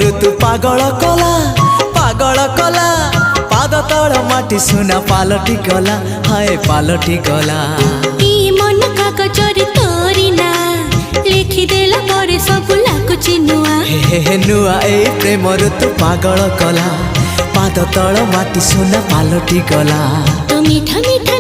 ऋतु पागल कला पागल कला पाद तल माटी सुना पालटी गला हाय पालटी गला मन कागजरे तोरी ना लिखिदेला पर सब लाଗୁଛି नुआ हे नुआ ए प्रेम ऋतु पागल कला पाद तल माटी सुना पालटी गला तो मीठा मीठा